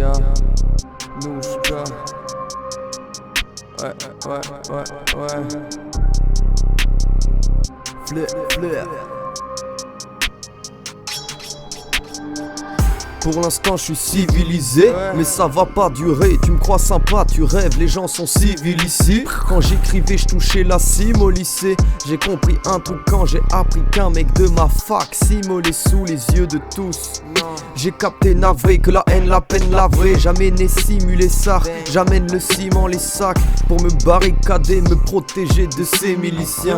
Ya, Nouchka. Ouais. Fleur. Pour l'instant je suis civilisé, mais ça va pas durer. Tu me crois sympa, tu rêves, les gens sont civils ici. Quand j'écrivais je touchais la cime au lycée. J'ai compris un truc quand j'ai appris qu'un mec de ma fac s'immolait sous les yeux de tous. J'ai capté navré que la haine, la peine, la vraie. Jamais né simuler ça, j'amène le ciment, les sacs pour me barricader, me protéger de ces miliciens.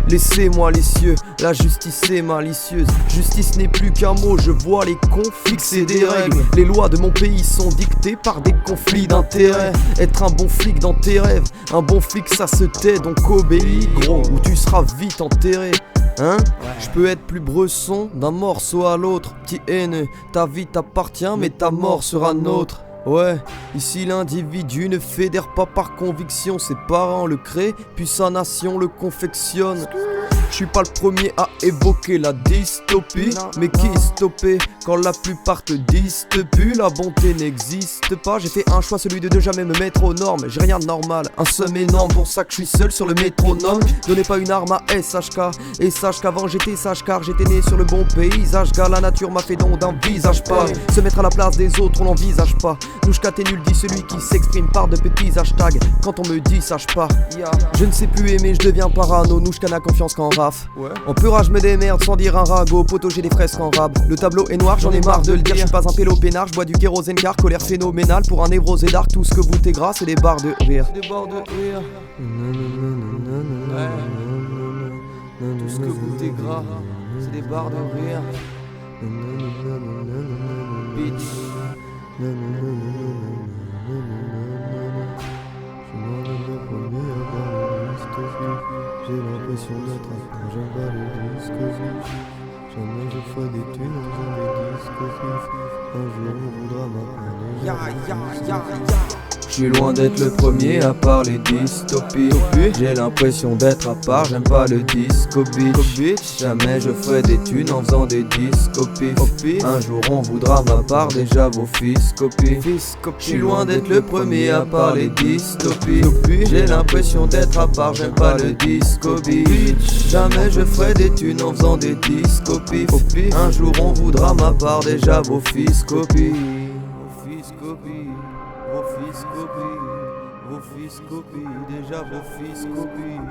Laissez-moi les cieux, la justice est malicieuse. Justice n'est plus qu'un mot, je vois les cons fixer des règles. Les lois de mon pays sont dictées par des conflits d'intérêts. Être un bon flic dans tes rêves, un bon flic ça se tait, donc obéis gros, ou tu seras vite enterré. Hein? Je peux être plus bresson d'un morceau à l'autre. Petit haineux, ta vie t'appartient mais ta mort sera nôtre. Ouais, ici l'individu ne fédère pas par conviction. Ses parents le créent, puis sa nation le confectionne. Je suis pas le premier à évoquer la dystopie, mais qui stopper quand la plupart te disent te pue, la bonté n'existe pas. J'ai fait un choix, celui de ne jamais me mettre aux normes. J'ai rien de normal, un somme énorme, pour ça que je suis seul sur le métronome. Donnez pas une arme à SHK, et sache qu'avant j'étais sage car j'étais né sur le bon paysage. Car la nature m'a fait don d'un visage pas. Se mettre à la place des autres on l'envisage pas. Nouchka t'es nul, dit celui qui s'exprime par de petits hashtags. Quand on me dit sache pas, je ne sais plus aimer, je deviens parano. Nouchka n'a confiance qu'en raf. En peur, je me démerde sans dire un ragot. Poto, j'ai des fresques en rab. Le tableau est noir, j'en ai marre de le dire. Je suis pas un pélo peinard, je bois du kérosène car colère phénoménale. Pour un névrosé dark, tout ce que vous t'es gras, c'est des barres de rire. C'est des barres de rire. Tout ce que vous t'es gras, c'est des barres de rire. Bitch. J'ai l'impression d'être un peu, j'aime pas le disque vif. Jamais je ferai des thunes en faisant des disques vifs. Un jour on voudra m'apprendre. Je suis loin d'être le premier à parler dystopie. J'ai l'impression d'être à part, j'aime pas le disco bitch. Jamais je ferai des thunes en faisant des disco pif. Un jour on voudra ma part, déjà vos fils copient. Je suis loin d'être le premier à parler dystopie. J'ai l'impression d'être à part, j'aime pas le disco bitch. Jamais je ferai des thunes en faisant des disco pif. Un jour on voudra ma part, déjà vos fils copient. Vos fils copient, déjà vos fils copient.